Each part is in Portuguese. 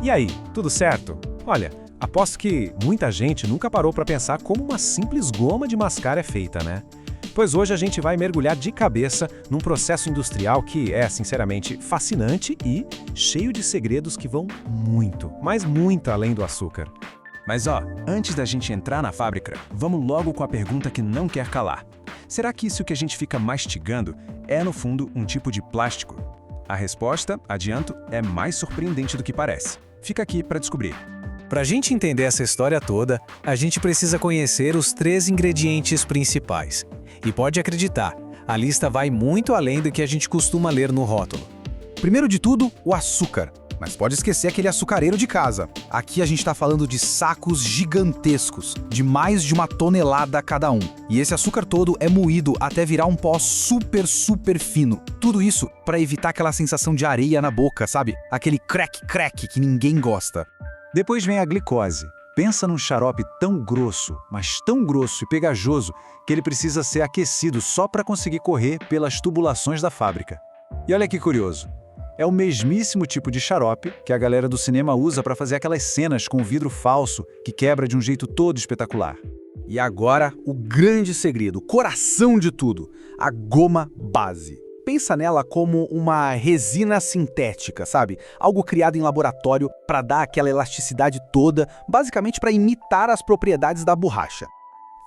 E aí, tudo certo? Olha, aposto que muita gente nunca parou para pensar como uma simples goma de mascar é feita, né? Pois hoje a gente vai mergulhar de cabeça num processo industrial que é, sinceramente, fascinante e cheio de segredos que vão muito, mas muito além do açúcar. Mas antes da gente entrar na fábrica, vamos logo com a pergunta que não quer calar. Será que isso que a gente fica mastigando é, no fundo, um tipo de plástico? A resposta, adianto, é mais surpreendente do que parece. Fica aqui para descobrir. Para a gente entender essa história toda, a gente precisa conhecer os 3 ingredientes principais. E pode acreditar, a lista vai muito além do que a gente costuma ler no rótulo. Primeiro de tudo, o açúcar. Mas pode esquecer aquele açucareiro de casa. Aqui a gente está falando de sacos gigantescos, de mais de 1 tonelada cada um. E esse açúcar todo é moído até virar um pó super fino. Tudo isso para evitar aquela sensação de areia na boca, sabe? Aquele crack que ninguém gosta. Depois vem a glicose. Pensa num xarope tão grosso, mas tão grosso e pegajoso, que ele precisa ser aquecido só para conseguir correr pelas tubulações da fábrica. E olha que curioso. É o mesmíssimo tipo de xarope que a galera do cinema usa para fazer aquelas cenas com vidro falso que quebra de um jeito todo espetacular. E agora, o grande segredo, o coração de tudo, a goma base. Pensa nela como uma resina sintética, sabe? Algo criado em laboratório para dar aquela elasticidade toda, basicamente para imitar as propriedades da borracha.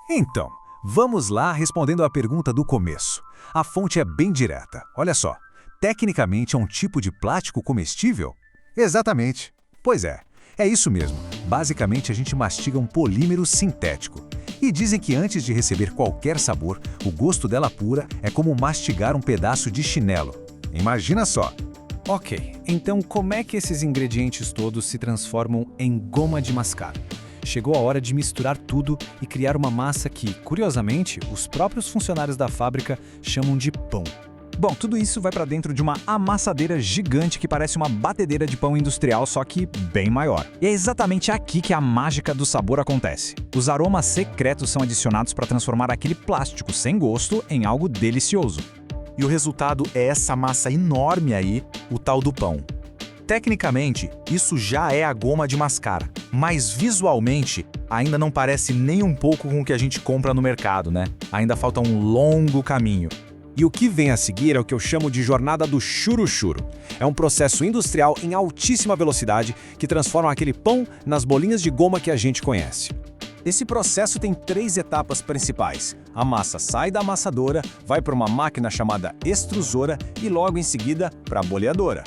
Então, vamos lá respondendo à pergunta do começo. A fonte é bem direta. Olha só. Tecnicamente é um tipo de plástico comestível? Exatamente. Pois é isso mesmo. Basicamente a gente mastiga um polímero sintético. E dizem que antes de receber qualquer sabor, o gosto dela pura é como mastigar um pedaço de chinelo. Imagina só. Ok, então como é que esses ingredientes todos se transformam em goma de mascar? Chegou a hora de misturar tudo e criar uma massa que, curiosamente, os próprios funcionários da fábrica chamam de pão. Bom, tudo isso vai para dentro de uma amassadeira gigante que parece uma batedeira de pão industrial, só que bem maior. E é exatamente aqui que a mágica do sabor acontece. Os aromas secretos são adicionados para transformar aquele plástico sem gosto em algo delicioso. E o resultado é essa massa enorme aí, o tal do pão. Tecnicamente, isso já é a goma de mascar, mas visualmente ainda não parece nem um pouco com o que a gente compra no mercado, né? Ainda falta um longo caminho. E o que vem a seguir é o que eu chamo de jornada do churu-churu. É um processo industrial em altíssima velocidade que transforma aquele pão nas bolinhas de goma que a gente conhece. Esse processo tem 3 etapas principais. A massa sai da amassadora, vai para uma máquina chamada extrusora e logo em seguida para a boleadora.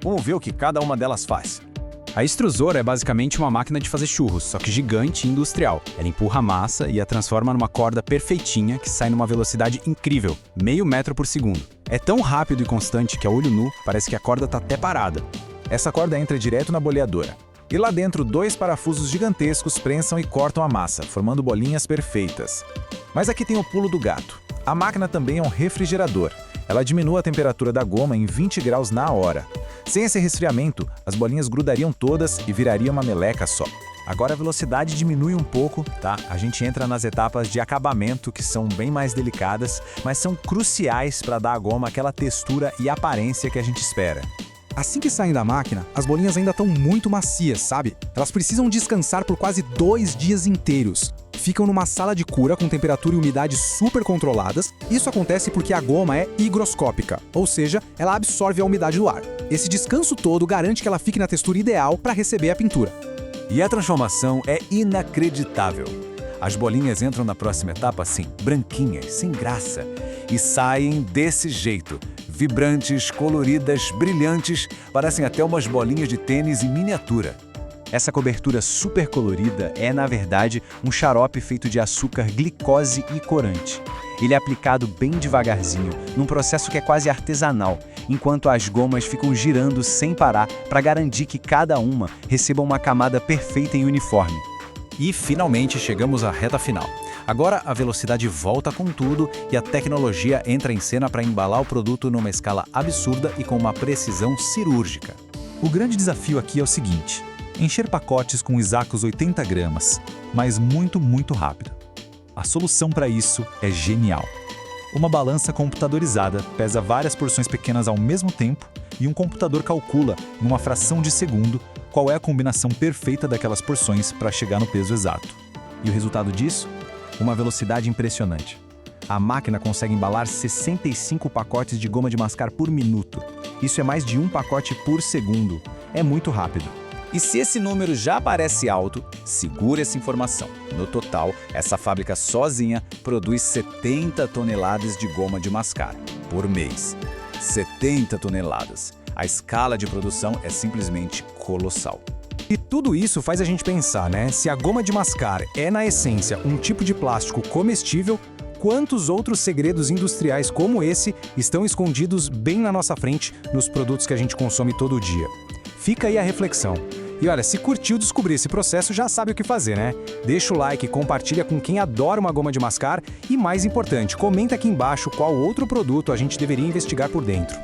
Vamos ver o que cada uma delas faz. A extrusora é basicamente uma máquina de fazer churros, só que gigante e industrial. Ela empurra a massa e a transforma numa corda perfeitinha que sai numa velocidade incrível, meio metro por segundo. É tão rápido e constante que a olho nu parece que a corda está até parada. Essa corda entra direto na boleadora. E lá dentro 2 parafusos gigantescos prensam e cortam a massa, formando bolinhas perfeitas. Mas aqui tem o pulo do gato. A máquina também é um refrigerador. Ela diminui a temperatura da goma em 20 graus na hora. Sem esse resfriamento, as bolinhas grudariam todas e viraria uma meleca só. Agora a velocidade diminui um pouco, tá? A gente entra nas etapas de acabamento que são bem mais delicadas, mas são cruciais para dar à goma aquela textura e aparência que a gente espera. Assim que saem da máquina, as bolinhas ainda estão muito macias, sabe? Elas precisam descansar por quase 2 dias inteiros. Ficam numa sala de cura com temperatura e umidade super controladas. Isso acontece porque a goma é higroscópica, ou seja, ela absorve a umidade do ar. Esse descanso todo garante que ela fique na textura ideal para receber a pintura. E a transformação é inacreditável. As bolinhas entram na próxima etapa assim, branquinhas, sem graça, e saem desse jeito. Vibrantes, coloridas, brilhantes, parecem até umas bolinhas de tênis em miniatura. Essa cobertura super colorida é, na verdade, um xarope feito de açúcar, glicose e corante. Ele é aplicado bem devagarzinho, num processo que é quase artesanal, enquanto as gomas ficam girando sem parar para garantir que cada uma receba uma camada perfeita e uniforme. E finalmente chegamos à reta final. Agora a velocidade volta com tudo e a tecnologia entra em cena para embalar o produto numa escala absurda e com uma precisão cirúrgica. O grande desafio aqui é o seguinte: encher pacotes com exatos 80 gramas, mas muito rápido. A solução para isso é genial. Uma balança computadorizada pesa várias porções pequenas ao mesmo tempo e um computador calcula, em uma fração de segundo, qual é a combinação perfeita daquelas porções para chegar no peso exato. E o resultado disso? Uma velocidade impressionante. A máquina consegue embalar 65 pacotes de goma de mascar por minuto. Isso é mais de um pacote por segundo. É muito rápido. E se esse número já parece alto, segura essa informação. No total, essa fábrica sozinha produz 70 toneladas de goma de mascar por mês. 70 toneladas. A escala de produção é simplesmente colossal. E tudo isso faz a gente pensar, né? Se a goma de mascar é, na essência, um tipo de plástico comestível, quantos outros segredos industriais como esse estão escondidos bem na nossa frente nos produtos que a gente consome todo dia? Fica aí a reflexão. E olha, se curtiu descobrir esse processo, já sabe o que fazer, né? Deixa o like, compartilha com quem adora uma goma de mascar e, mais importante, comenta aqui embaixo qual outro produto a gente deveria investigar por dentro.